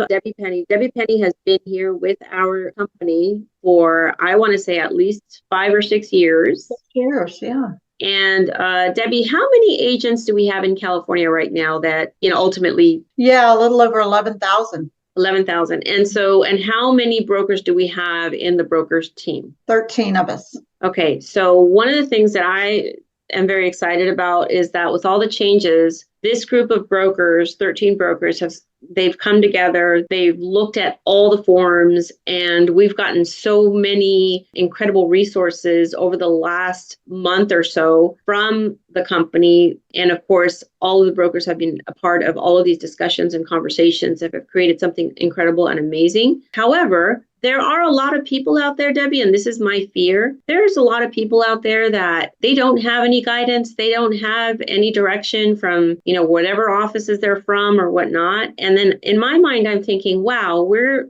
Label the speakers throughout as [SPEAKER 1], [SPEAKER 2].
[SPEAKER 1] Debbie Penny. Debbie Penny has been here with our company for, I want to say, at least 5 or 6 years.
[SPEAKER 2] 6 years, yeah.
[SPEAKER 1] And Debbie, how many agents do we have in California right now that, ultimately?
[SPEAKER 2] Yeah, a little over 11,000.
[SPEAKER 1] 11,000. And how many brokers do we have in the brokers team?
[SPEAKER 2] 13 of us.
[SPEAKER 1] Okay, so one of the things that I am very excited about is that with all the changes, this group of brokers, 13 brokers, they've come together, they've looked at all the forms, and we've gotten so many incredible resources over the last month or so from the company. And of course, all of the brokers have been a part of all of these discussions and conversations that have created something incredible and amazing. However, there are a lot of people out there, Debbie, and this is my fear. There's a lot of people out there that they don't have any guidance. They don't have any direction from, whatever offices they're from or whatnot. And then in my mind, I'm thinking, wow, we're,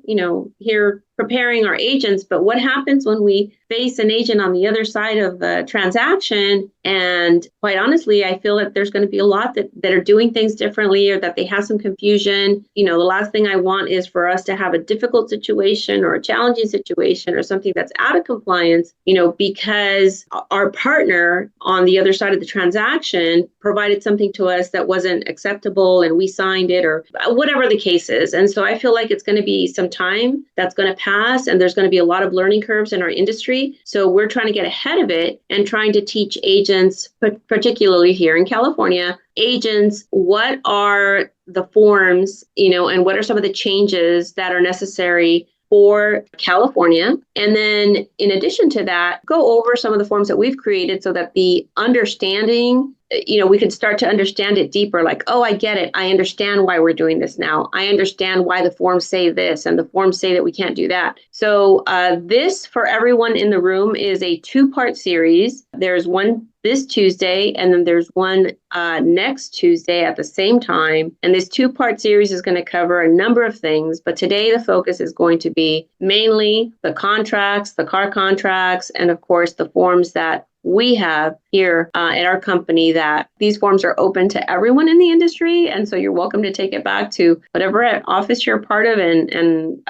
[SPEAKER 1] here preparing our agents, but what happens when we face an agent on the other side of the transaction? And quite honestly, I feel that there's going to be a lot that are doing things differently, or that they have some confusion. The last thing I want is for us to have a difficult situation or a challenging situation or something that's out of compliance, because our partner on the other side of the transaction provided something to us that wasn't acceptable and we signed it, or whatever the case is. And so I feel like it's going to be some time that's going to pass, and there's going to be a lot of learning curves in our industry. So we're trying to get ahead of it and trying to teach agents, particularly here in California, agents, what are the forms, and what are some of the changes that are necessary for California. And then in addition to that, go over some of the forms that we've created so that the understanding, we can start to understand it deeper, like, oh, I get it. I understand why we're doing this now. I understand why the forms say this and the forms say that we can't do that. So this, for everyone in the room, is a 2-part series. There's one this Tuesday, and then there's one next Tuesday at the same time. And this 2-part series is going to cover a number of things. But today the focus is going to be mainly the contracts, the car contracts, and of course the forms that we have here at our company, that these forms are open to everyone in the industry. And so you're welcome to take it back to whatever office you're a part of and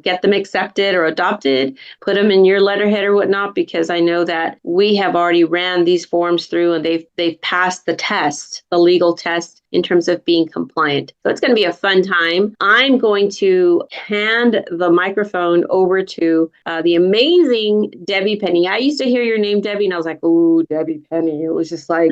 [SPEAKER 1] get them accepted or adopted, put them in your letterhead or whatnot, because I know that we have already ran these forms through and they've passed the test, the legal test, in terms of being compliant. So it's going to be a fun time. I'm going to hand the microphone over to the amazing Debbie Penny. I used to hear your name, Debbie, and I was like, ooh, Debbie Penny. It was just like,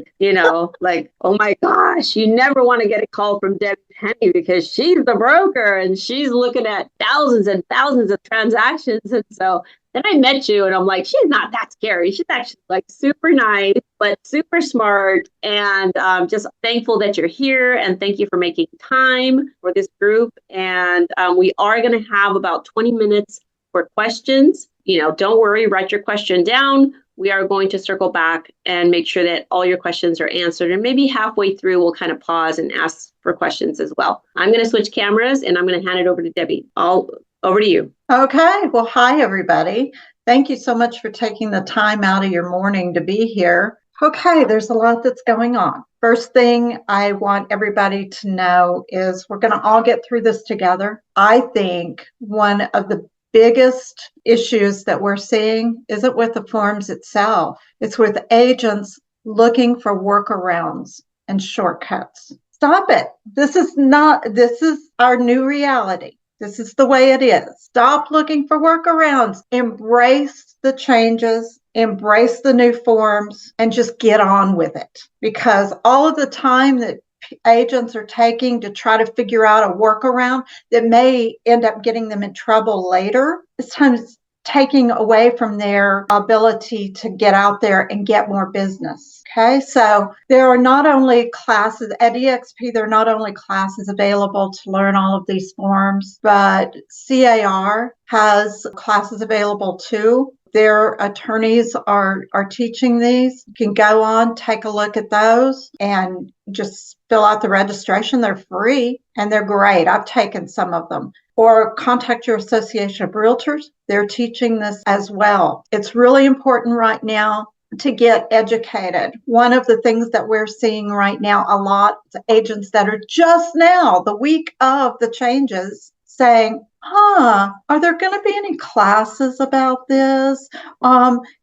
[SPEAKER 1] like, oh my gosh, you never want to get a call from Debbie Penny because she's the broker and she's looking at thousands and thousands of transactions. And so then I met you and I'm like, she's not that scary. She's actually like super nice, but super smart. And just thankful that you're here. And thank you for making time for this group. And we are going to have about 20 minutes for questions. Don't worry, write your question down. We are going to circle back and make sure that all your questions are answered. And maybe halfway through, we'll kind of pause and ask for questions as well. I'm going to switch cameras and I'm going to hand it over to Debbie. Over to you.
[SPEAKER 2] Okay. Well, hi, everybody. Thank you so much for taking the time out of your morning to be here. Okay, there's a lot that's going on. First thing I want everybody to know is we're going to all get through this together. I think one of the biggest issues that we're seeing isn't with the forms itself. It's with agents looking for workarounds and shortcuts. Stop it. This is our new reality. This is the way it is. Stop looking for workarounds. Embrace the changes, embrace the new forms, and just get on with it. Because all of the time that agents are taking to try to figure out a workaround that may end up getting them in trouble later, it's taking away from their ability to get out there and get more business. Okay, so there are not only classes at EXP, there are not only classes available to learn all of these forms, but CAR has classes available too. Their attorneys are teaching these. You can go on, take a look at those, and just fill out the registration. They're free and they're great. I've taken some of them. Or contact your association of realtors. They're teaching this as well. It's really important right now to get educated. One of the things that we're seeing right now a lot is agents that are just now, the week of the changes, saying, are there going to be any classes about this?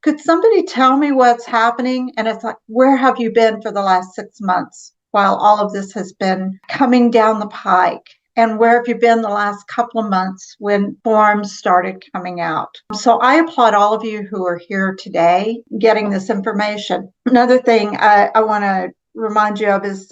[SPEAKER 2] Could somebody tell me what's happening? And it's like, where have you been for the last 6 months while all of this has been coming down the pike? And where have you been the last couple of months when forms started coming out? So I applaud all of you who are here today getting this information. Another thing I want to remind you of is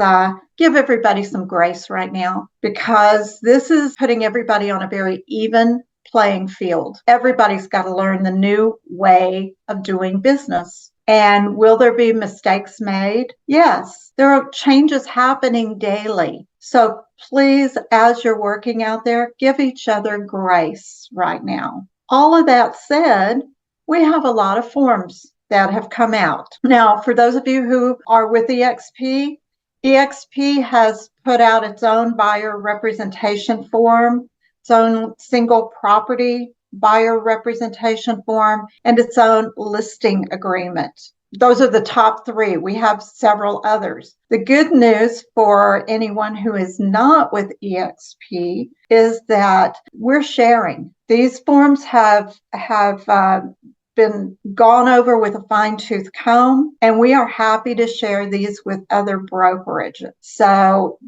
[SPEAKER 2] give everybody some grace right now, because this is putting everybody on a very even playing field. Everybody's got to learn the new way of doing business. And will there be mistakes made? Yes, there are changes happening daily. So please, as you're working out there, give each other grace right now. All of that said, we have a lot of forms that have come out. Now, for those of you who are with EXP, EXP has put out its own buyer representation form, its own single property buyer representation form, and its own listing agreement. Those are the top three. We have several others. The good news for anyone who is not with EXP is that we're sharing. These forms have been gone over with a fine-tooth comb, and we are happy to share these with other brokerages. So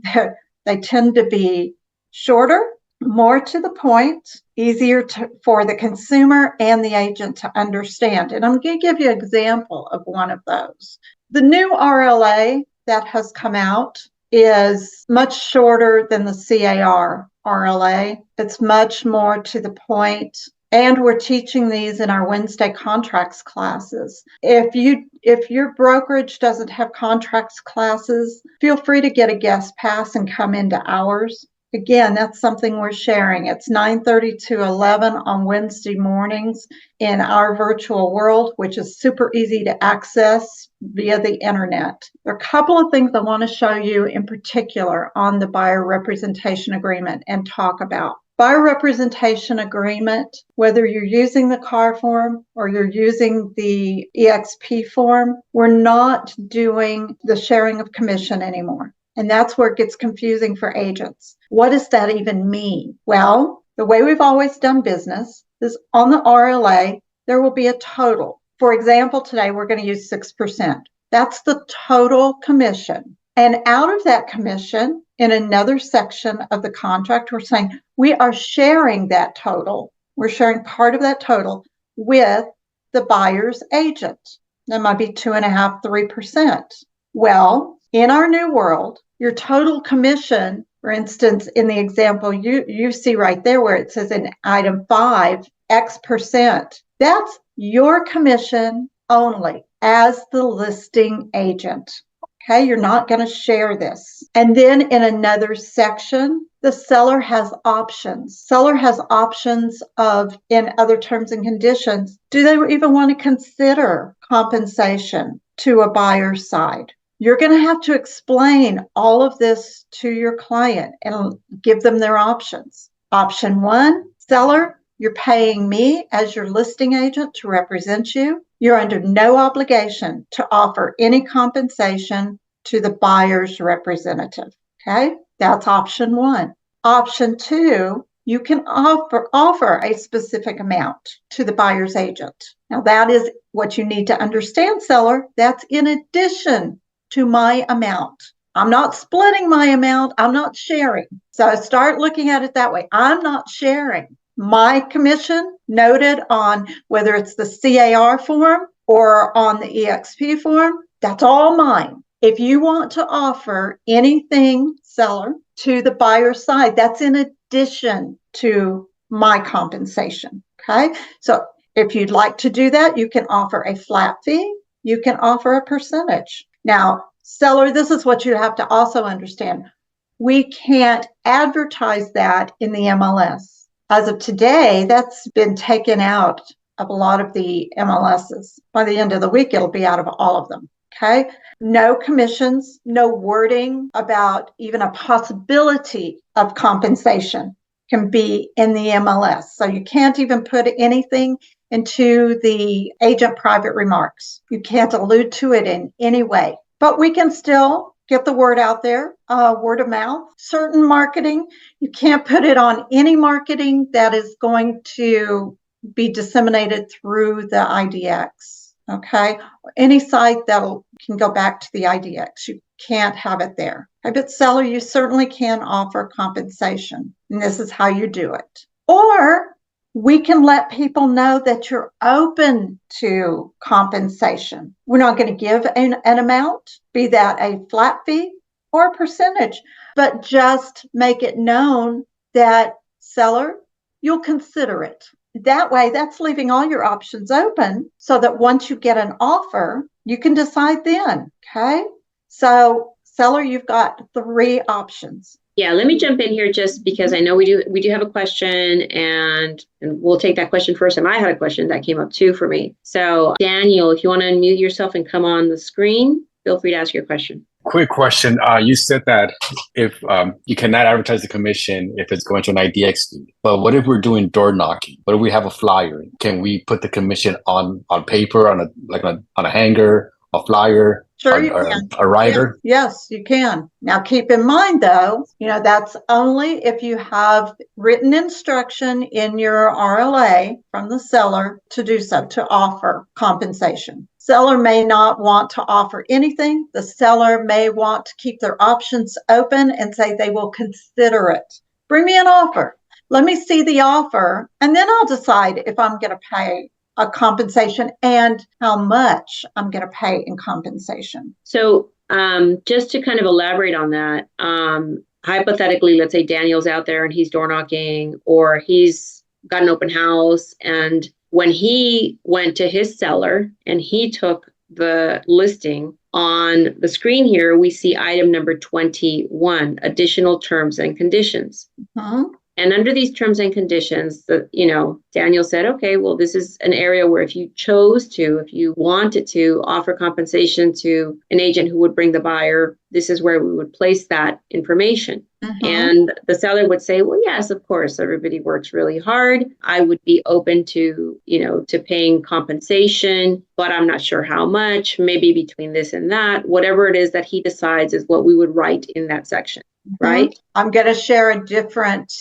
[SPEAKER 2] they tend to be shorter, more to the point, easier for the consumer and the agent to understand. And I'm going to give you an example of one of those. The new RLA that has come out is much shorter than the CAR RLA. It's much more to the point. And we're teaching these in our Wednesday contracts classes. If your brokerage doesn't have contracts classes, feel free to get a guest pass and come into ours. Again, that's something we're sharing. It's 9:30 to 11 on Wednesday mornings in our virtual world, which is super easy to access via the internet. There are a couple of things I want to show you in particular on the buyer representation agreement and talk about. Buyer representation agreement, whether you're using the CAR form or you're using the EXP form, we're not doing the sharing of commission anymore. And that's where it gets confusing for agents. What does that even mean? Well, the way we've always done business is on the RLA, there will be a total. For example, today we're going to use 6%. That's the total commission. And out of that commission, in another section of the contract, we're saying we are sharing that total. We're sharing part of that total with the buyer's agent. That might be 2.5%, 3%. Well, in our new world, your total commission, for instance, in the example you see right there where it says in item 5, X%, that's your commission only as the listing agent. Okay, you're not going to share this. And then in another section, the seller has options. Seller has options of, in other terms and conditions, do they even want to consider compensation to a buyer's side? You're going to have to explain all of this to your client and give them their options. Option 1, seller, you're paying me as your listing agent to represent you. You're under no obligation to offer any compensation to the buyer's representative. Okay, that's option 1. Option 2, you can offer a specific amount to the buyer's agent. Now that is what you need to understand, seller. That's in addition to my amount. I'm not splitting my amount. I'm not sharing. So start looking at it that way. I'm not sharing. My commission noted on whether it's the CAR form or on the EXP form, that's all mine. If you want to offer anything, seller, to the buyer side, that's in addition to my compensation. Okay. So if you'd like to do that, you can offer a flat fee. You can offer a percentage. Now, seller, this is what you have to also understand. We can't advertise that in the MLS. As of today, that's been taken out of a lot of the MLSs. By the end of the week, it'll be out of all of them. Okay. No commissions, no wording about even a possibility of compensation can be in the MLS. So you can't even put anything into the agent private remarks. You can't allude to it in any way. But we can still get the word out there, word of mouth. Certain marketing, you can't put it on any marketing that is going to be disseminated through the IDX, okay? Any site that can go back to the IDX, you can't have it there. Okay, but seller, you certainly can offer compensation, and this is how you do it. Or we can let people know that you're open to compensation. We're not going to give an amount, be that a flat fee or a percentage, but just make it known that seller, you'll consider it. That way, that's leaving all your options open so that once you get an offer, you can decide then. Okay. So, seller, you've got 3 options.
[SPEAKER 1] Yeah, let me jump in here just because I know we do have a question, and we'll take that question first. And I had a question that came up too for me. So, Daniel, if you want to unmute yourself and come on the screen, feel free to ask your question.
[SPEAKER 3] Quick question. You said that if you cannot advertise the commission if it's going to an IDX feed, but what if we're doing door knocking? What if we have a flyer? Can we put the commission on paper, on a hanger, a flyer?
[SPEAKER 2] Sure, you can.
[SPEAKER 3] A rider?
[SPEAKER 2] Yes, you can. Now, keep in mind, though, that's only if you have written instruction in your RLA from the seller to do so, to offer compensation. Seller may not want to offer anything. The seller may want to keep their options open and say they will consider it. Bring me an offer. Let me see the offer, and then I'll decide if I'm going to pay a compensation and how much I'm going to pay in compensation.
[SPEAKER 1] So just to kind of elaborate on that, hypothetically, let's say Daniel's out there and he's door knocking, or he's got an open house, and when he went to his seller and he took the listing, on the screen here, we see item number 21, additional terms and conditions.
[SPEAKER 2] Mm-hmm.
[SPEAKER 1] And under these terms and conditions, Daniel said, okay, well, this is an area where if you wanted to offer compensation to an agent who would bring the buyer, this is where we would place that information. Mm-hmm. And the seller would say, well, yes, of course, everybody works really hard. I would be open to paying compensation, but I'm not sure how much, maybe between this and that. Whatever it is that he decides is what we would write in that section, right?
[SPEAKER 2] I'm going to share a different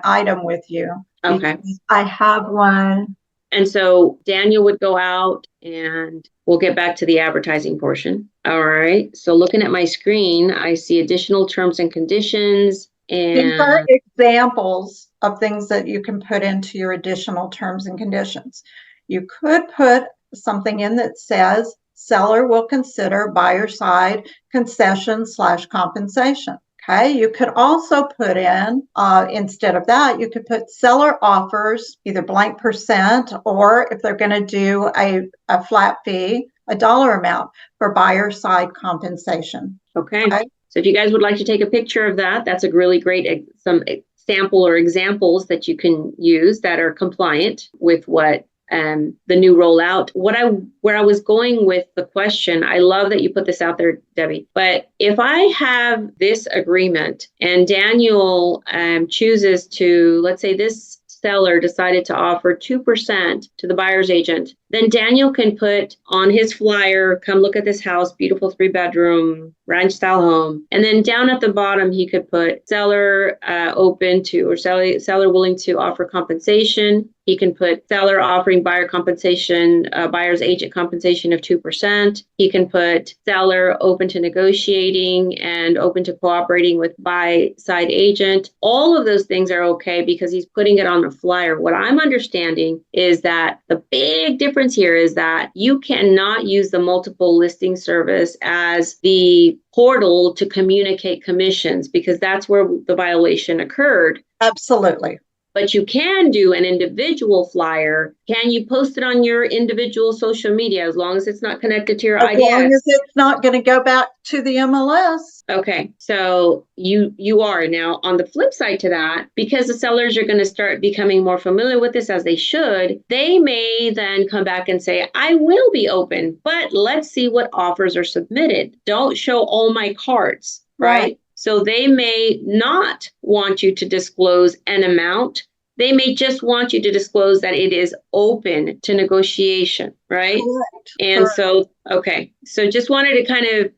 [SPEAKER 2] item with you.
[SPEAKER 1] Okay.
[SPEAKER 2] I have one.
[SPEAKER 1] And so Daniel would go out, and we'll get back to the advertising portion. All right. So looking at my screen, I see additional terms and conditions. And
[SPEAKER 2] these are examples of things that you can put into your additional terms and conditions. You could put something in that says seller will consider buyer side concession/compensation. Okay, you could also put in, instead of that, you could put seller offers either blank percent, or if they're going to do a flat fee, a dollar amount for buyer side compensation.
[SPEAKER 1] Okay. So if you guys would like to take a picture of that, that's a really great some sample or examples that you can use that are compliant with what the new rollout. Where I was going with the question, I love that you put this out there, Debbie, but if I have this agreement and Daniel chooses to, let's say this seller decided to offer 2% to the buyer's agent, then Daniel can put on his flyer, come look at this house, beautiful 3-bedroom ranch style home. And then down at the bottom, he could put seller open to, or seller willing to offer compensation. He can put seller offering buyer compensation, buyer's agent compensation of 2%. He can put seller open to negotiating and open to cooperating with buy side agent. All of those things are okay because he's putting it on the flyer. What I'm understanding is that the big difference here is that you cannot use the multiple listing service as the portal to communicate commissions, because that's where the violation occurred.
[SPEAKER 2] Absolutely.
[SPEAKER 1] But you can do an individual flyer. Can you post it on your individual social media as long as it's not connected to your IDX? As
[SPEAKER 2] long as it's not going to go back to the MLS.
[SPEAKER 1] Okay, so you are. Now, on the flip side to that, because the sellers are going to start becoming more familiar with this, as they should, they may then come back and say, I will be open, but let's see what offers are submitted. Don't show all my cards, right? So they may not want you to disclose an amount They may just want you to disclose that it is open to negotiation, right?
[SPEAKER 2] Correct.
[SPEAKER 1] And
[SPEAKER 2] Correct.
[SPEAKER 1] so, okay. So just wanted to kind of,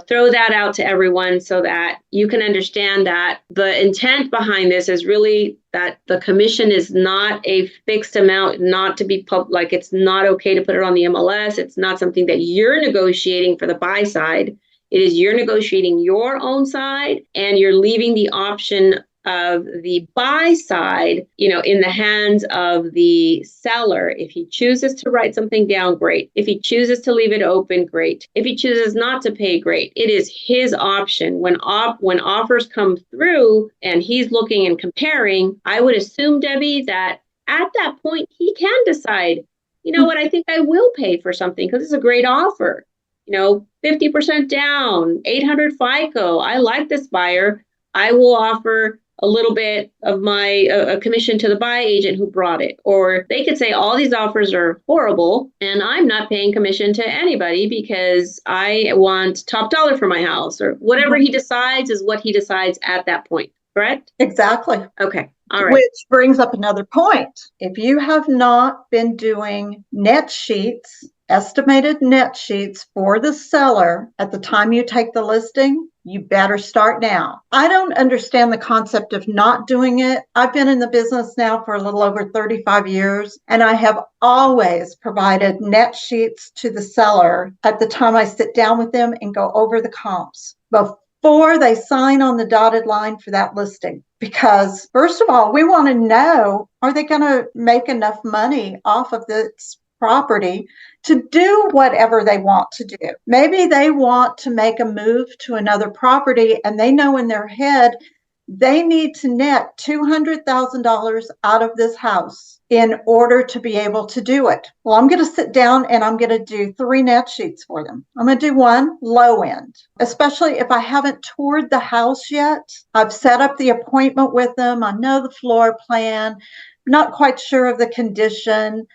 [SPEAKER 1] throw that out to everyone so that you can understand that the intent behind this is really that the commission is not a fixed amount, not to be like it's not okay to put it on the MLS. It's not something that you're negotiating for the buy side. It is you're negotiating your own side, and you're leaving the option of the buy side, in the hands of the seller. If he chooses to write something down, great. If he chooses to leave it open, great. If he chooses not to pay, great. It is his option. When offers come through and he's looking and comparing, I would assume, Debbie, that at that point he can decide, what, I think I will pay for something because it's a great offer. 50% down, 800 FICO. I like this buyer. I will offer a little bit of my a commission to the buy agent who brought it. Or they could say all these offers are horrible and I'm not paying commission to anybody because I want top dollar for my house, or whatever he decides is what he decides at that point. Correct?
[SPEAKER 2] Exactly.
[SPEAKER 1] Okay. All right.
[SPEAKER 2] Which brings up another point. If you have not been doing net sheets, estimated net sheets for the seller at the time you take the listing, you better start now. I don't understand the concept of not doing it. I've been in the business now for a little over 35 years, and I have always provided net sheets to the seller at the time I sit down with them and go over the comps before they sign on the dotted line for that listing. Because first of all, we want to know, are they going to make enough money off of this property to do whatever they want to do? Maybe they want to make a move to another property and they know in their head they need to net $200,000 out of this house in order to be able to do it. Well, I'm going to sit down and I'm going to do 3 net sheets for them. I'm going to do one low end, especially if I haven't toured the house yet. I've set up the appointment with them. I know the floor plan, not quite sure of the condition.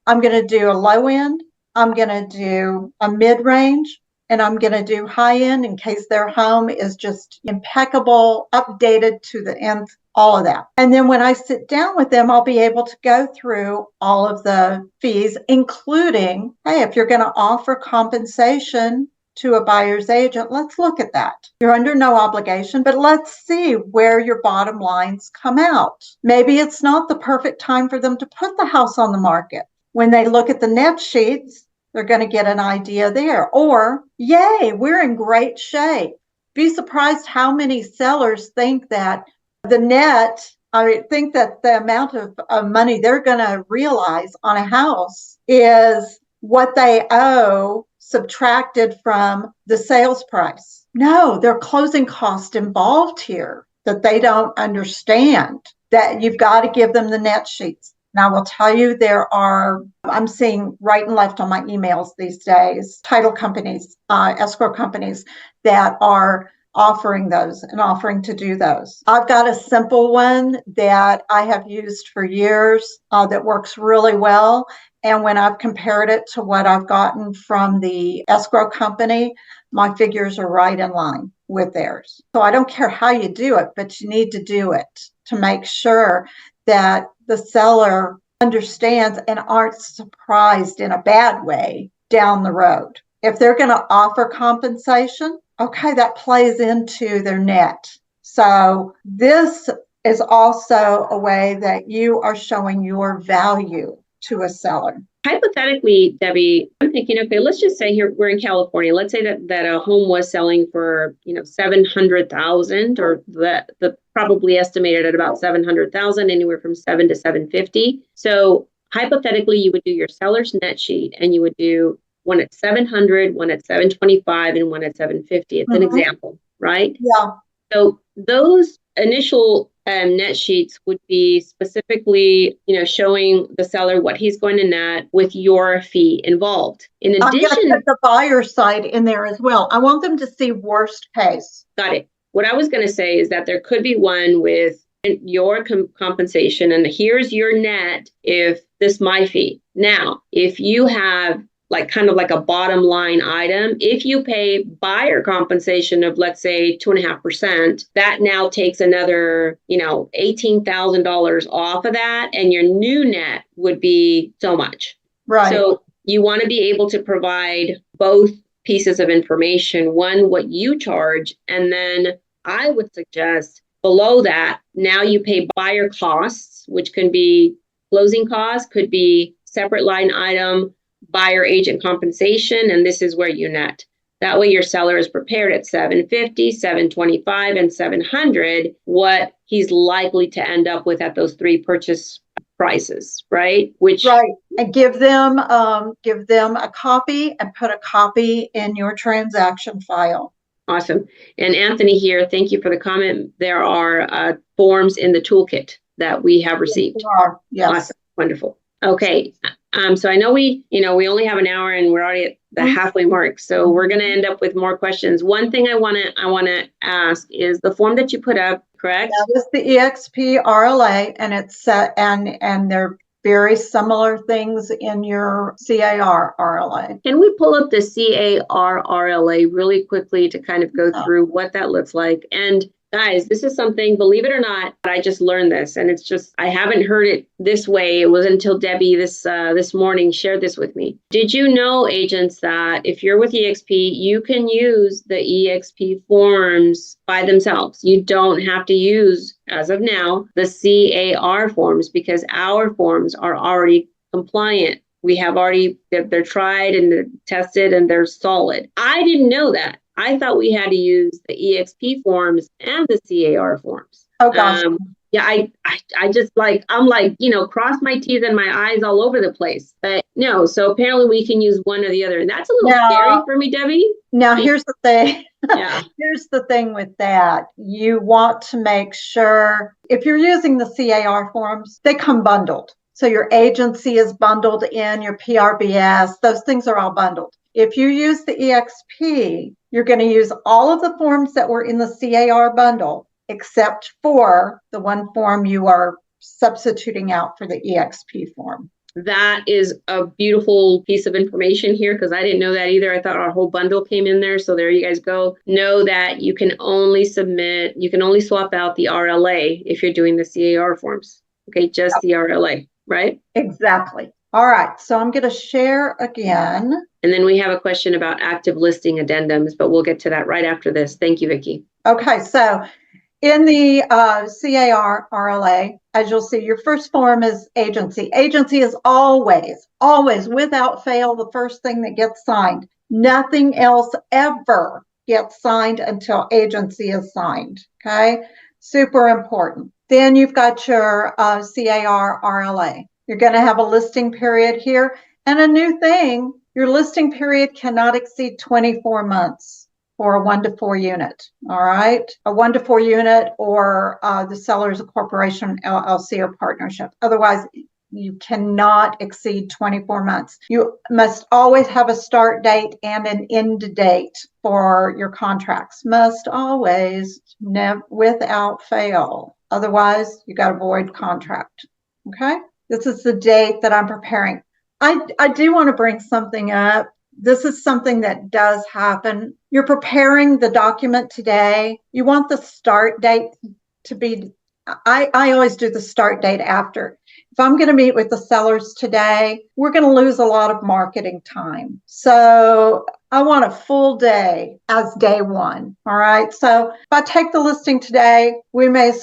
[SPEAKER 2] I'm going to do a low end. I'm going to do a mid range, and I'm going to do high end in case their home is just impeccable, updated to the nth, all of that. And then when I sit down with them, I'll be able to go through all of the fees, including, hey, if you're going to offer compensation to a buyer's agent, let's look at that. You're under no obligation, but let's see where your bottom lines come out. Maybe it's not the perfect time for them to put the house on the market. When they look at the net sheets, they're going to get an idea there. Or, yay, we're in great shape. Be surprised how many sellers think that the net, think that the amount of money they're going to realize on a house is what they owe subtracted from the sales price. No, there are closing costs involved here that they don't understand, that you've got to give them the net sheets. And I will tell you, I'm seeing right and left on my emails these days, title companies, escrow companies that are offering those and offering to do those. I've got a simple one that I have used for years that works really well. And when I've compared it to what I've gotten from the escrow company, my figures are right in line with theirs. So I don't care how you do it, but you need to do it to make sure that the seller understands and aren't surprised in a bad way down the road. If they're going to offer compensation, okay, that plays into their net. So this is also a way that you are showing your value to a seller.
[SPEAKER 1] Hypothetically, Debbie, I'm thinking, okay, let's just say here we're in California. Let's say that a home was selling for, $700,000, or the probably estimated at about $700,000, anywhere from $700,000 to $750,000. So hypothetically, you would do your seller's net sheet, and you would do one at $700,000, one at $725,000, and one at $750,000. It's an example, right?
[SPEAKER 2] Yeah.
[SPEAKER 1] So those initial net sheets would be specifically, showing the seller what he's going to net with your fee involved. In addition,
[SPEAKER 2] I'm going to put the buyer side in there as well. I want them to see worst case.
[SPEAKER 1] Got it. What I was going to say is that there could be one with your compensation, and here's your net if this my fee. Now, if you have like kind of like a bottom line item. If you pay buyer compensation of, let's say, 2.5%, that now takes another, $18,000 off of that, and your new net would be so much.
[SPEAKER 2] Right.
[SPEAKER 1] So you want to be able to provide both pieces of information, one, what you charge, and then I would suggest below that, now you pay buyer costs, which can be closing costs, could be separate line item, buyer agent compensation, and this is where you net. That way your seller is prepared at $750, $725, and $700 what he's likely to end up with at those three purchase prices, right?
[SPEAKER 2] Right. And give them a copy and put a copy in your transaction file.
[SPEAKER 1] Awesome. And Anthony here, thank you for the comment. There are forms in the toolkit that we have received.
[SPEAKER 2] Yes.
[SPEAKER 1] Awesome. Wonderful. Okay. So I know we only have an hour and we're already at the halfway mark. So we're going to end up with more questions. One thing I want to ask is the form that you put up, correct?
[SPEAKER 2] That was the EXP RLA, and it's and they're very similar things in your CAR RLA.
[SPEAKER 1] Can we pull up the CAR RLA really quickly to kind of go through what that looks like? And guys, this is something, believe it or not, I just learned this, and it's just, I haven't heard it this way. It was until Debbie this morning shared this with me. Did you know, agents, that if you're with EXP, you can use the EXP forms by themselves? You don't have to use, as of now, the CAR forms, because our forms are already compliant. They're tried and they're tested and they're solid. I didn't know that. I thought we had to use the EXP forms and the CAR forms.
[SPEAKER 2] Oh gosh.
[SPEAKER 1] Yeah, I just I'm cross my T's and my I's all over the place. But no, so apparently we can use one or the other. And that's a little scary for me, Debbie.
[SPEAKER 2] Now here's the thing.
[SPEAKER 1] Yeah.
[SPEAKER 2] Here's the thing with that. You want to make sure if you're using the CAR forms, they come bundled. So your agency is bundled in, your PRBS, those things are all bundled. If you use the EXP, you're going to use all of the forms that were in the CAR bundle, except for the one form you are substituting out for the EXP form.
[SPEAKER 1] That is a beautiful piece of information here, because I didn't know that either. I thought our whole bundle came in there. So there you guys go. Know that you can only swap out the RLA if you're doing the CAR forms. Okay, just the RLA, right?
[SPEAKER 2] Exactly. All right, so I'm going to share again.
[SPEAKER 1] And then we have a question about active listing addendums, but we'll get to that right after this. Thank you, Vicki.
[SPEAKER 2] Okay, so in the CAR RLA, as you'll see, your first form is agency. Agency is always, without fail, the first thing that gets signed. Nothing else ever gets signed until agency is signed, okay? Super important. Then you've got your CAR RLA. You're going to have a listing period here. And a new thing, your listing period cannot exceed 24 months for a 1 to 4 unit. All right. A 1 to 4 unit, or the seller is a corporation, LLC, or partnership. Otherwise, you cannot exceed 24 months. You must always have a start date and an end date for your contracts. Must always, without fail. Otherwise, you got a void contract. Okay. This is the date that I'm preparing. I do want to bring something up. This is something that does happen. You're preparing the document today. You want the start date to be, I always do the start date after. If I'm going to meet with the sellers today, we're going to lose a lot of marketing time. So I want a full day as day one. All right. So if I take the listing today, we may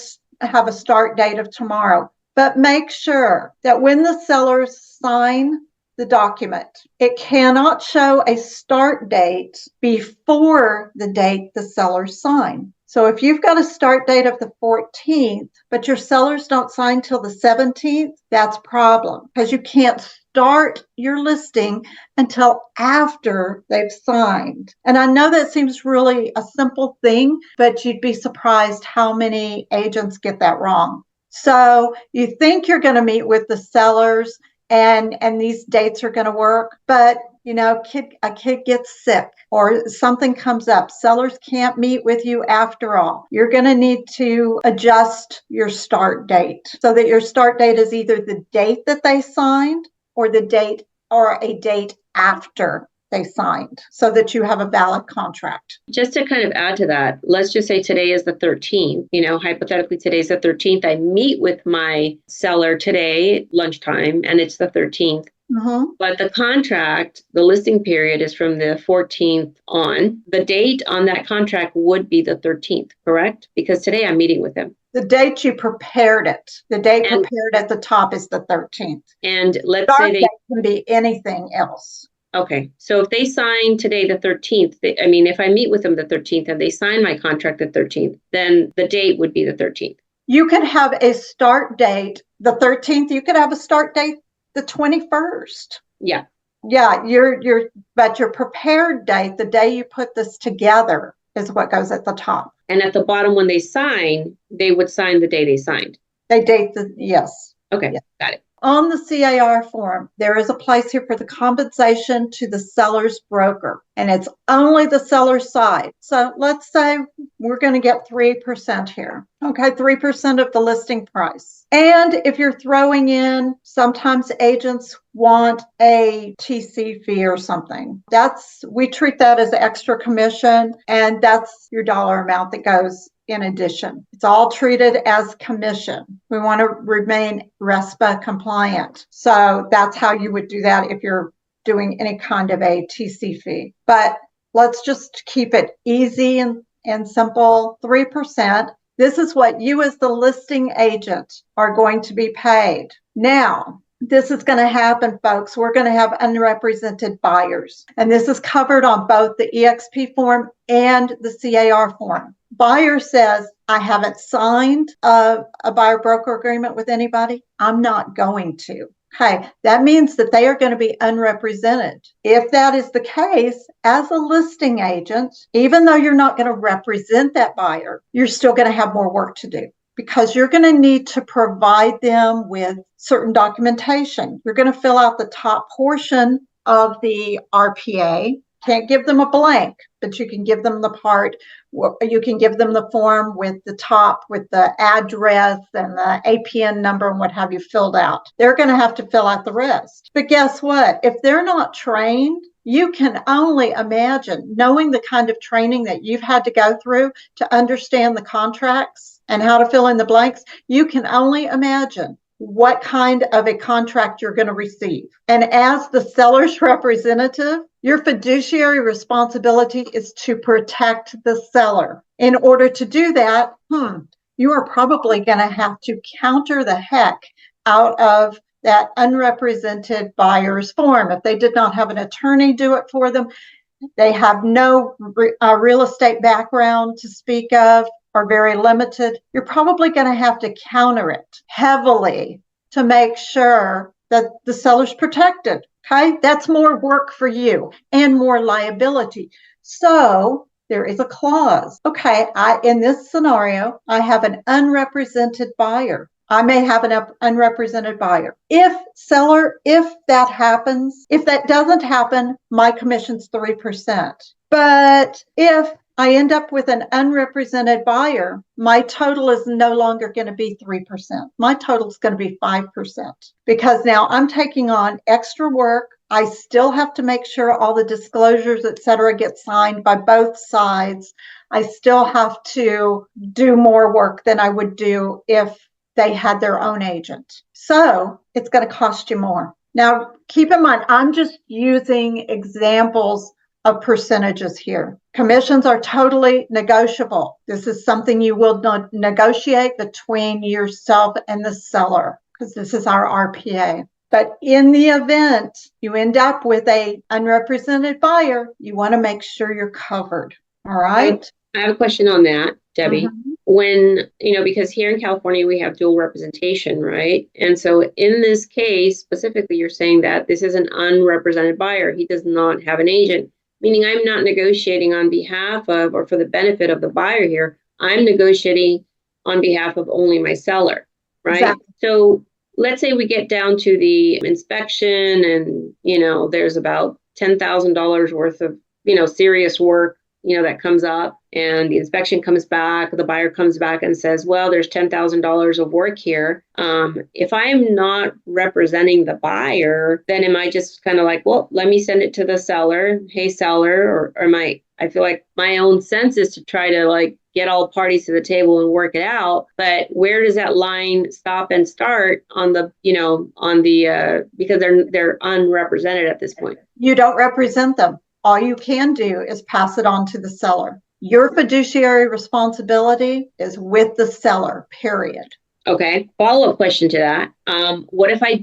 [SPEAKER 2] have a start date of tomorrow. But make sure that when the sellers sign the document, it cannot show a start date before the date the sellers sign. So if you've got a start date of the 14th, but your sellers don't sign till the 17th, that's a problem, because you can't start your listing until after they've signed. And I know that seems really a simple thing, but you'd be surprised how many agents get that wrong. So you think you're going to meet with the sellers and these dates are going to work, but a kid gets sick or something comes up. Sellers can't meet with you after all. You're going to need to adjust your start date so that your start date is either the date that they signed or a date after they signed so that you have a valid contract.
[SPEAKER 1] Just to kind of add to that, let's just say today is the 13th. Hypothetically, today's the 13th. I meet with my seller today, lunchtime, and it's the 13th.
[SPEAKER 2] Mm-hmm.
[SPEAKER 1] But the contract, the listing period is from the 14th on. The date on that contract would be the 13th, correct? Because today I'm meeting with him.
[SPEAKER 2] The date you prepared it, the date prepared at the top is the 13th.
[SPEAKER 1] And let's
[SPEAKER 2] Start
[SPEAKER 1] say
[SPEAKER 2] date can be anything else.
[SPEAKER 1] Okay, so if they sign today, the 13th, if I meet with them the 13th and they sign my contract the 13th, then the date would be the 13th.
[SPEAKER 2] You could have a start date the 13th. You could have a start date the 21st.
[SPEAKER 1] Yeah.
[SPEAKER 2] Yeah, but your prepared date, the day you put this together, is what goes at the top.
[SPEAKER 1] And at the bottom, when they sign, they would sign the day they signed.
[SPEAKER 2] They date yes.
[SPEAKER 1] Okay,
[SPEAKER 2] yes.
[SPEAKER 1] Got it.
[SPEAKER 2] On the CAR form, there is a place here for the compensation to the seller's broker, and it's only the seller's side. So let's say we're going to get 3% here. Okay, 3% of the listing price. And if you're throwing in, sometimes agents want a TC fee or something. We treat that as extra commission, and that's your dollar amount that goes in addition. It's all treated as commission. We want to remain RESPA compliant. So that's how you would do that if you're doing any kind of a TC fee. But let's just keep it easy and simple, 3%. This is what you as the listing agent are going to be paid. Now, this is going to happen, folks. We're going to have unrepresented buyers. And this is covered on both the EXP form and the CAR form. Buyer says, I haven't signed a buyer broker agreement with anybody. I'm not going to. Okay, that means that they are going to be unrepresented. If that is the case, as a listing agent, even though you're not going to represent that buyer, you're still going to have more work to do, because you're going to need to provide them with certain documentation. You're going to fill out the top portion of the RPA. Can't give them a blank, but you can give them the part. You can give them the form with the top, with the address and the APN number and what have you filled out. They're going to have to fill out the rest. But guess what? If they're not trained, you can only imagine, knowing the kind of training that you've had to go through to understand the contracts and how to fill in the blanks, you can only imagine what kind of a contract you're going to receive. And as the seller's representative, your fiduciary responsibility is to protect the seller. In order to do that, you are probably going to have to counter the heck out of that unrepresented buyer's form. If they did not have an attorney do it for them, they have no real estate background to speak of, or very limited, you're probably going to have to counter it heavily to make sure that the seller's protected. Okay, that's more work for you and more liability. So there is a clause. Okay, in this scenario, I have an unrepresented buyer. I may have an unrepresented buyer. If that happens, if that doesn't happen, my commission's 3%. But if I end up with an unrepresented buyer, my total is no longer going to be 3%. My total is going to be 5%, because now I'm taking on extra work. I still have to make sure all the disclosures, et cetera, get signed by both sides. I still have to do more work than I would do if they had their own agent. So it's going to cost you more. Now, keep in mind, I'm just using examples of percentages here. Commissions are totally negotiable. This is something you will not negotiate between yourself and the seller, because this is our RPA. But in the event you end up with a unrepresented buyer, you want to make sure you're covered. All right.
[SPEAKER 1] I have a question on that, Debbie.
[SPEAKER 2] Mm-hmm.
[SPEAKER 1] When, because here in California, we have dual representation, right? And so in this case, specifically, you're saying that this is an unrepresented buyer. He does not have an agent, meaning I'm not negotiating on behalf of or for the benefit of the buyer here. I'm negotiating on behalf of only my seller, right?
[SPEAKER 2] Exactly.
[SPEAKER 1] So let's say we get down to the inspection and, there's about $10,000 worth of, serious work, that comes up, and the inspection comes back, the buyer comes back and says, well, there's $10,000 of work here. If I'm not representing the buyer, then am I just kind of like, well, let me send it to the seller. Hey, seller, or I feel like my own sense is to try to like get all parties to the table and work it out. But where does that line stop and start on the, because they're unrepresented at this point?
[SPEAKER 2] You don't represent them. All you can do is pass it on to the seller. Your fiduciary responsibility is with the seller, period.
[SPEAKER 1] Okay. Follow-up question to that. What if I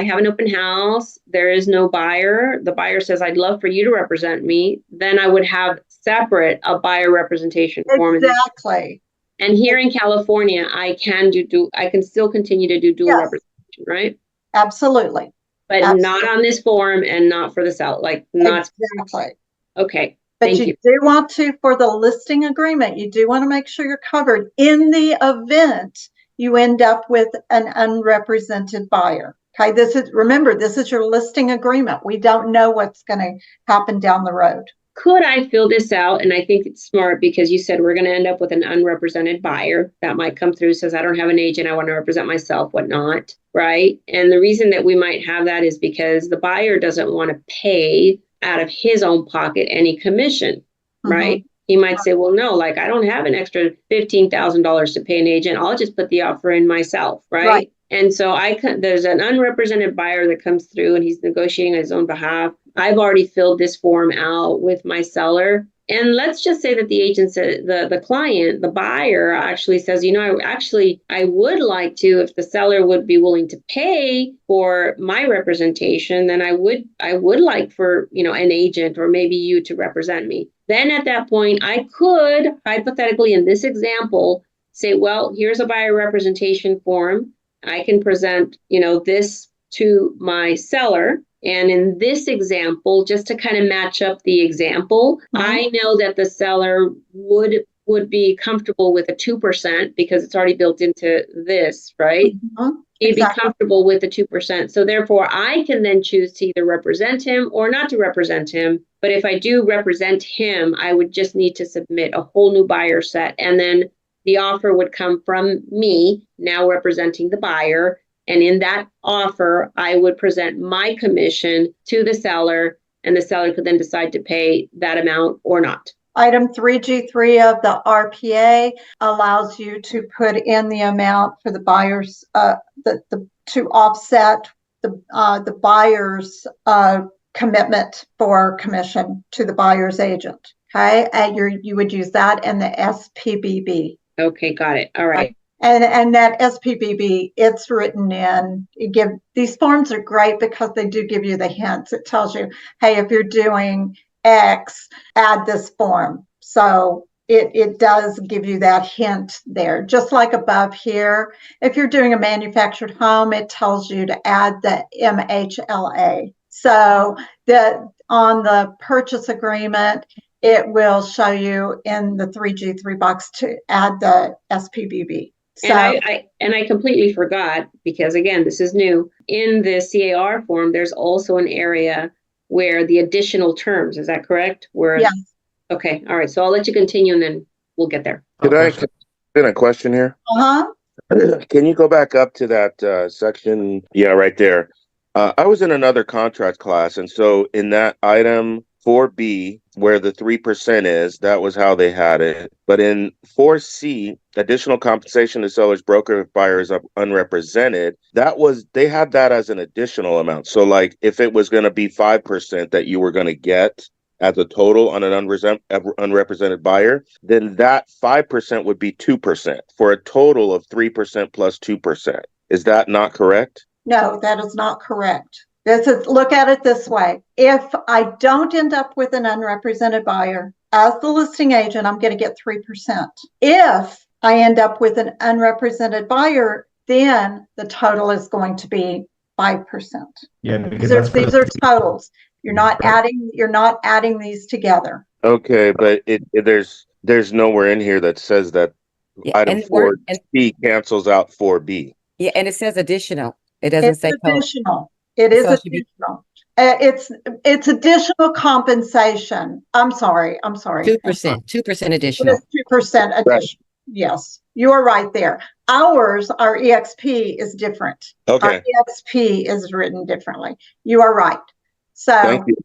[SPEAKER 1] have an open house, there is no buyer, the buyer says, I'd love for you to represent me, then I would have separate a buyer representation form.
[SPEAKER 2] Exactly.
[SPEAKER 1] And here in California, I can still continue to do dual representation, right?
[SPEAKER 2] Absolutely.
[SPEAKER 1] But not on this form and not for the seller, not
[SPEAKER 2] exactly.
[SPEAKER 1] Okay.
[SPEAKER 2] But
[SPEAKER 1] Thank
[SPEAKER 2] you do want to, for the listing agreement, you do want to make sure you're covered in the event you end up with an unrepresented buyer. Okay, remember, this is your listing agreement. We don't know what's going to happen down the road.
[SPEAKER 1] Could I fill this out? And I think it's smart because you said we're going to end up with an unrepresented buyer that might come through, says, I don't have an agent, I want to represent myself, whatnot, right? And the reason that we might have that is because the buyer doesn't want to pay out of his own pocket any commission, right? He might say, well, no, I don't have an extra $15,000 to pay an agent. I'll just put the offer in myself, right? And so there's an unrepresented buyer that comes through and he's negotiating on his own behalf. I've already filled this form out with my seller. And let's just say that the agent said, the client, the buyer actually says, I would like to, if the seller would be willing to pay for my representation, then I would like for, an agent or maybe you to represent me. Then at that point, I could hypothetically in this example say, well, here's a buyer representation form. I can present, this to my seller. And in this example, just to kind of match up the example, I know that the seller would be comfortable with a 2% because it's already built into this, right? He'd be comfortable with the 2%. So therefore, I can then choose to either represent him or not to represent him. But if I do represent him, I would just need to submit a whole new buyer set. And then the offer would come from me, now representing the buyer. And in that offer, I would present my commission to the seller, and the seller could then decide to pay that amount or not.
[SPEAKER 2] Item 3G3 of the RPA allows you to put in the amount for the buyers to offset the buyer's commitment for commission to the buyer's agent. Okay, and you would use that and the SPBB.
[SPEAKER 1] Okay, got it. All right.
[SPEAKER 2] And that SPBB, it's written in. These forms are great because they do give you the hints. It tells you, hey, if you're doing X, add this form. So it does give you that hint there. Just like above here, if you're doing a manufactured home, it tells you to add the MHLA. So on the purchase agreement, it will show you in the 3G3 box to add the SPBB. So,
[SPEAKER 1] and I completely forgot because, again, this is new. In the CAR form, there's also an area where the additional terms, is that correct?
[SPEAKER 2] Yes.
[SPEAKER 1] Okay. All right. So I'll let you continue and then we'll get there.
[SPEAKER 4] Can I ask a question here? Can you go back up to that section? Yeah, right there. I was in another contract class. And so in that item 4B, where the 3% is, that was how they had it. But in 4C, additional compensation to seller's broker if buyer is unrepresented, they had that as an additional amount. So if it was going to be 5% that you were going to get as a total on an unrepresented buyer, then that 5% would be 2% for a total of 3% plus 2%. Is that not correct?
[SPEAKER 2] No, that is not correct. Look at it this way. If I don't end up with an unrepresented buyer, as the listing agent, I'm going to get 3%. If I end up with an unrepresented buyer, then the total is going to be 5%.
[SPEAKER 5] Yeah, because
[SPEAKER 2] these are totals. You're not adding these together.
[SPEAKER 4] Okay, but there's nowhere in here that says that item 4C cancels out 4B.
[SPEAKER 6] Yeah, and it says additional. It doesn't say
[SPEAKER 2] additional. It is additional. It's additional compensation. I'm sorry.
[SPEAKER 5] 2%, 2%
[SPEAKER 2] It
[SPEAKER 5] additional.
[SPEAKER 2] is 2% additional.
[SPEAKER 4] Right.
[SPEAKER 2] Yes, you are right there. Our EXP is different. Our
[SPEAKER 4] Okay.
[SPEAKER 2] EXP is written differently. You are right.
[SPEAKER 4] Thank you.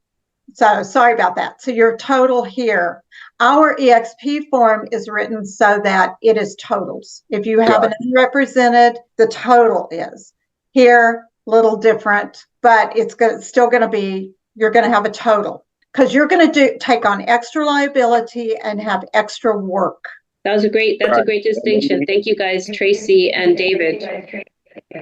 [SPEAKER 2] So sorry about that. So your total here, our EXP form is written so that it is totals. If you have an unrepresented, the total is here, little different, but it's still going to be, you're going to have a total because you're going to take on extra liability and have extra work.
[SPEAKER 1] That's a great distinction. Thank you guys, Tracy and David.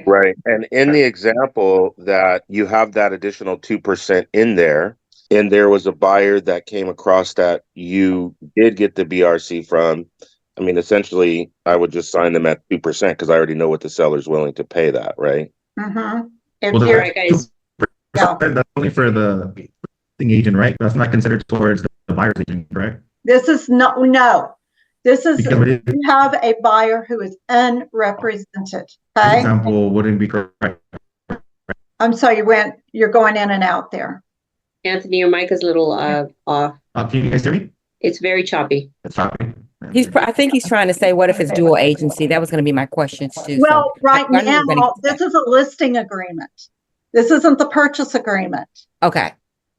[SPEAKER 4] Right. And in the example that you have that additional 2% in there, and there was a buyer that came across that you did get the BRC from, I mean, essentially, I would just sign them at 2% because I already know what the seller's willing to pay that, right?
[SPEAKER 2] Mm-hmm.
[SPEAKER 6] Well,
[SPEAKER 1] All right, guys.
[SPEAKER 6] that's only for the listing agent, right? That's not considered towards the buyer's agent, correct?
[SPEAKER 2] This is no. This is,
[SPEAKER 6] Because
[SPEAKER 2] you have a buyer who is unrepresented. Okay.
[SPEAKER 6] example wouldn't be correct.
[SPEAKER 2] I'm sorry, you're going in and out there.
[SPEAKER 1] Anthony, your mic is a little off.
[SPEAKER 6] Can you guys hear me?
[SPEAKER 1] It's very choppy.
[SPEAKER 6] It's choppy.
[SPEAKER 5] I think he's trying to say, what if it's dual agency? That was going to be my question too.
[SPEAKER 2] Well,
[SPEAKER 5] So
[SPEAKER 2] right
[SPEAKER 5] I knew you were gonna
[SPEAKER 2] now,
[SPEAKER 5] get that.
[SPEAKER 2] this is a listing agreement. This isn't the purchase agreement.
[SPEAKER 5] Okay.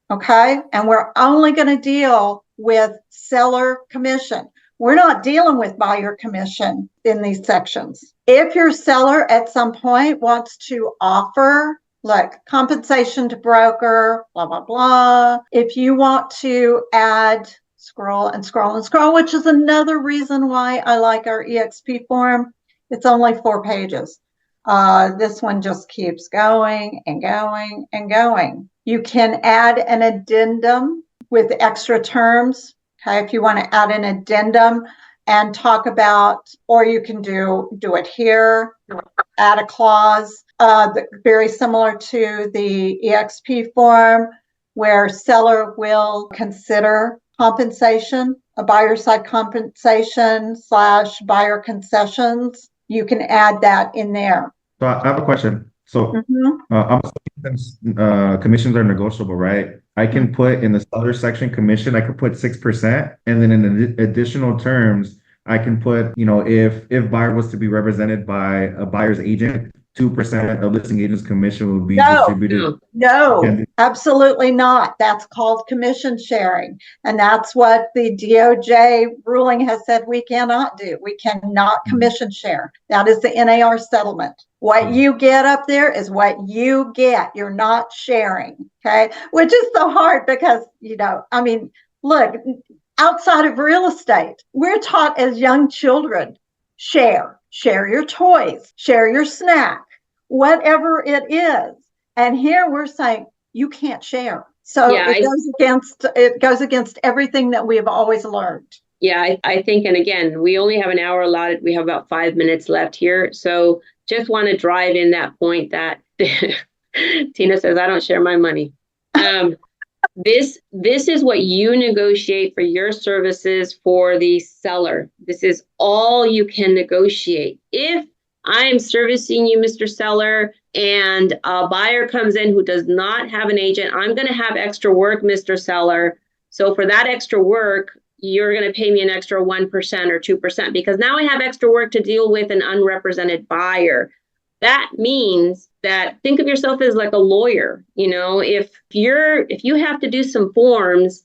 [SPEAKER 2] Okay. And we're only going to deal with seller commission. We're not dealing with buyer commission in these sections. If your seller at some point wants to offer like compensation to broker, blah, blah, blah. If you want to add scroll, which is another reason why I like our EXP form. It's only 4 pages. This one just keeps going and going and going. You can add an addendum with extra terms. Okay, if you want to add an addendum and talk about, or you can do it here, add a clause, very similar to the EXP form, where seller will consider compensation, a buyer side compensation / buyer concessions. You can add that in there.
[SPEAKER 6] So I have a question. So I'm assuming since commissions are negotiable, right? I can put in the seller section commission, I could put 6%, and then in additional terms, I can put, if buyer was to be represented by a buyer's agent, 2% of listing agent's commission will be distributed.
[SPEAKER 2] No, absolutely not. That's called commission sharing. And that's what the DOJ ruling has said we cannot do. We cannot commission share. That is the NAR settlement. What you get up there is what you get. You're not sharing. Okay. Which is so hard because, look, outside of real estate, we're taught as young children, share your toys, share your snack, whatever it is. And here we're saying you can't share. So it goes against everything that we have always learned.
[SPEAKER 1] Yeah, I think, and again, we only have an hour allotted. We have about 5 minutes left here. So just want to drive in that point that Tina says, I don't share my money. This is what you negotiate for your services for the seller. This is all you can negotiate. If I'm servicing you, Mr. Seller, and a buyer comes in who does not have an agent, I'm going to have extra work, Mr. Seller. So for that extra work, you're going to pay me an extra 1% or 2% because now I have extra work to deal with an unrepresented buyer. That means that think of yourself as like a lawyer. If you have to do some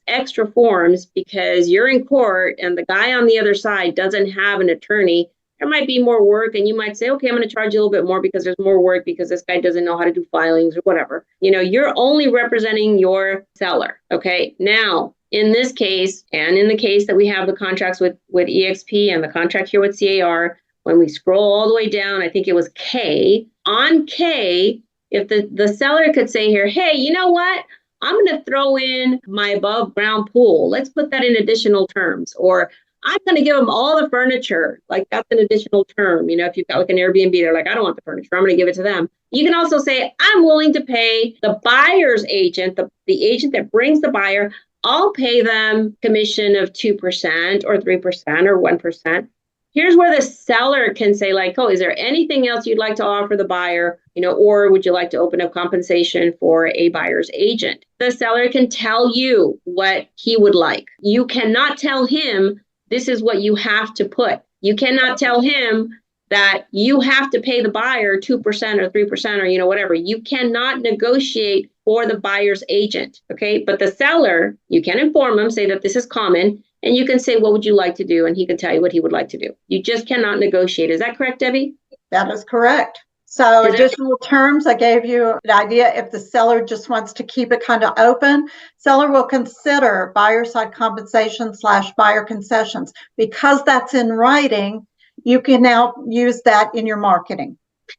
[SPEAKER 1] extra forms because you're in court and the guy on the other side doesn't have an attorney, there might be more work and you might say, okay, I'm going to charge you a little bit more because there's more work because this guy doesn't know how to do filings or whatever. You're only representing your seller. Okay. Now, in this case, and in the case that we have the contracts with EXP and the contract here with CAR, when we scroll all the way down, I think it was K. On K, if the seller could say here, hey, you know what? I'm going to throw in my above ground pool. Let's put that in additional terms. Or I'm going to give them all the furniture. Like that's an additional term. If you've got like an Airbnb, they're like, I don't want the furniture. I'm going to give it to them. You can also say, I'm willing to pay the buyer's agent, the agent that brings the buyer. I'll pay them commission of 2% or 3% or 1%. Here's where the seller can say like, oh, is there anything else you'd like to offer the buyer? Or would you like to open up compensation for a buyer's agent? The seller can tell you what he would like. You cannot tell him this is what you have to put. You cannot tell him that you have to pay the buyer 2% or 3% or whatever. You cannot negotiate for the buyer's agent. Okay. But the seller, you can inform him, say that this is common. And you can say, what would you like to do? And he can tell you what he would like to do. You just cannot negotiate. Is that correct, Debbie?
[SPEAKER 2] That is correct. So additional terms, I gave you an idea. If the seller just wants to keep it kind of open, seller will consider buyer side compensation / buyer concessions. Because that's in writing, you can now use that in your marketing.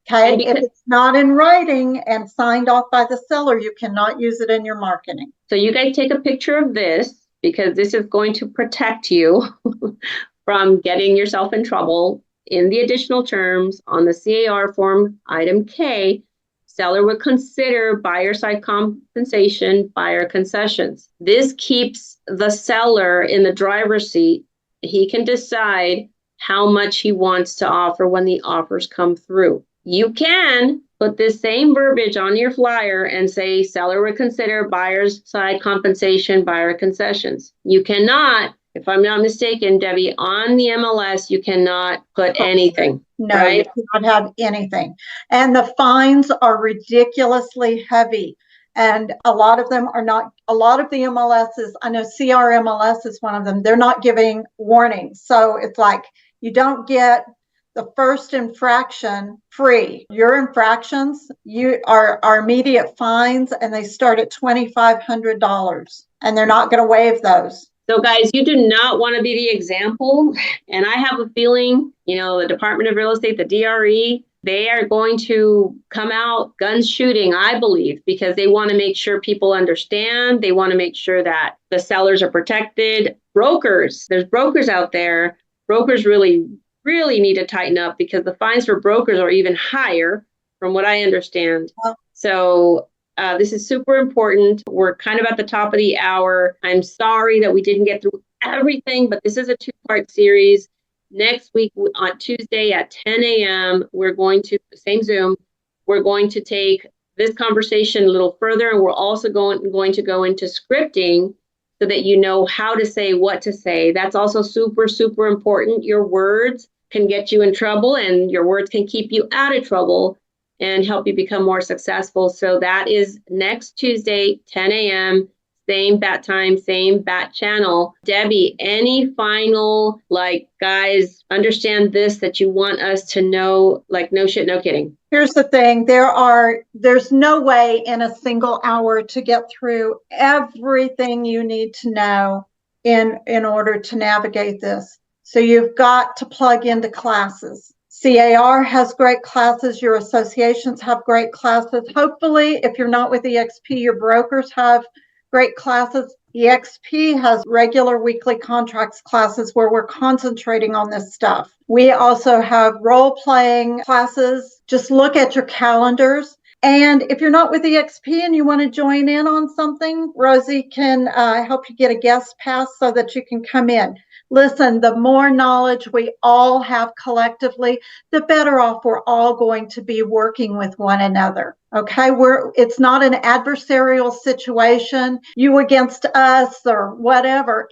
[SPEAKER 2] Okay. If it's not in writing and signed off by the seller, you cannot use it in your marketing.
[SPEAKER 1] So you guys take a picture of this, because this is going to protect you from getting yourself in trouble. In the additional terms on the CAR form, item K, seller would consider buyer side compensation, buyer concessions. This keeps the seller in the driver's seat. He can decide how much he wants to offer when the offers come through. You can put this same verbiage on your flyer and say seller would consider buyer's side compensation, buyer concessions. You cannot, if I'm not mistaken, Debbie, on the MLS, you cannot put anything.
[SPEAKER 2] No,
[SPEAKER 1] right?
[SPEAKER 2] You cannot have anything. And the fines are ridiculously heavy. And a lot of them are not, a lot of the MLSs, I know CRMLS is one of them, they're not giving warnings. So it's like, you don't get the first infraction free. Your infractions are immediate fines, and they start at $2,500, and they're not going to waive those.
[SPEAKER 1] So guys, you do not want to be the example. And I have a feeling, the Department of Real Estate, the DRE, they are going to come out guns shooting, I believe, because they want to make sure people understand. They want to make sure that the sellers are protected. Brokers, there's brokers out there. Brokers really need to tighten up, because the fines for brokers are even higher from what I understand. So this is super important. We're kind of at the top of the hour. I'm sorry that we didn't get through everything, but this is a 2-part series. Next week on Tuesday at 10 a.m., we're going to, same Zoom, we're going to take this conversation a little further, and we're also going to go into scripting, so that you know how to say what to say. That's also super, super important. Your words can get you in trouble, and your words can keep you out of trouble and help you become more successful. So that is next Tuesday, 10 a.m., same bat time, same bat channel. Debbie, any final, guys, understand this, that you want us to know, no shit, no kidding?
[SPEAKER 2] Here's the thing. There's no way in a single hour to get through everything you need to know in order to navigate this. So you've got to plug into classes. CAR has great classes. Your associations have great classes. Hopefully, if you're not with EXP, your brokers have great classes. EXP has regular weekly contracts classes where we're concentrating on this stuff. We also have role-playing classes. Just look at your calendars. And if you're not with EXP and you want to join in on something, Rosie can help you get a guest pass so that you can come in. Listen, the more knowledge we all have collectively, the better off we're all going to be working with one another. Okay, it's not an adversarial situation, you against us or whatever.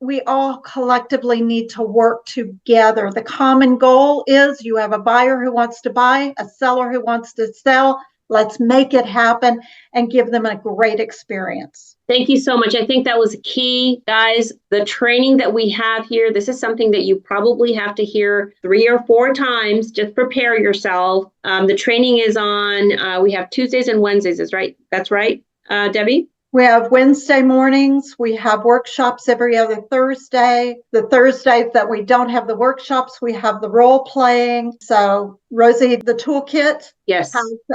[SPEAKER 2] We all collectively need to work together. The common goal is you have a buyer who wants to buy, a seller who wants to sell. Let's make it happen and give them a great experience.
[SPEAKER 1] Thank you so much. I think that was key, guys. The training that we have here, this is something that you probably have to hear 3 or 4 times. Just prepare yourself. The training is on, we have Tuesdays and Wednesdays, that's right, Debbie?
[SPEAKER 2] We have Wednesday mornings. We have workshops every other Thursday. The Thursdays that we don't have the workshops, we have the role playing. So Rosie, the toolkit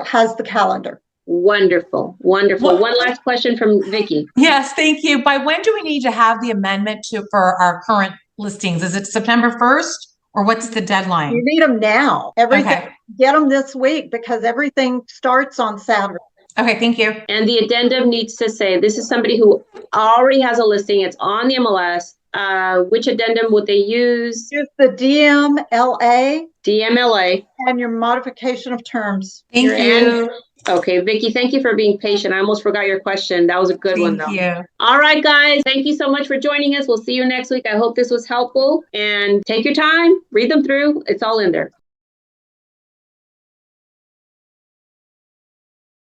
[SPEAKER 2] has the calendar.
[SPEAKER 1] Wonderful. One last question from Vicki.
[SPEAKER 7] Yes, thank you. By when do we need to have the amendment for our current listings? Is it September 1st, or what's the deadline?
[SPEAKER 2] You need them now. Get them this week, because everything starts on Saturday.
[SPEAKER 7] Okay, thank you.
[SPEAKER 1] And the addendum needs to say, this is somebody who already has a listing. It's on the MLS. Which addendum would they use?
[SPEAKER 2] Use the DMLA
[SPEAKER 1] DMLA.
[SPEAKER 2] and your modification of terms.
[SPEAKER 7] Thank
[SPEAKER 2] Your
[SPEAKER 7] you.
[SPEAKER 1] Okay, Vicky, thank you for being patient. I almost forgot your question. That was a good one, though.
[SPEAKER 7] Thank you.
[SPEAKER 1] All right, guys. Thank you so much for joining us. We'll see you next week. I hope this was helpful. And take your time, read them through. It's all in there.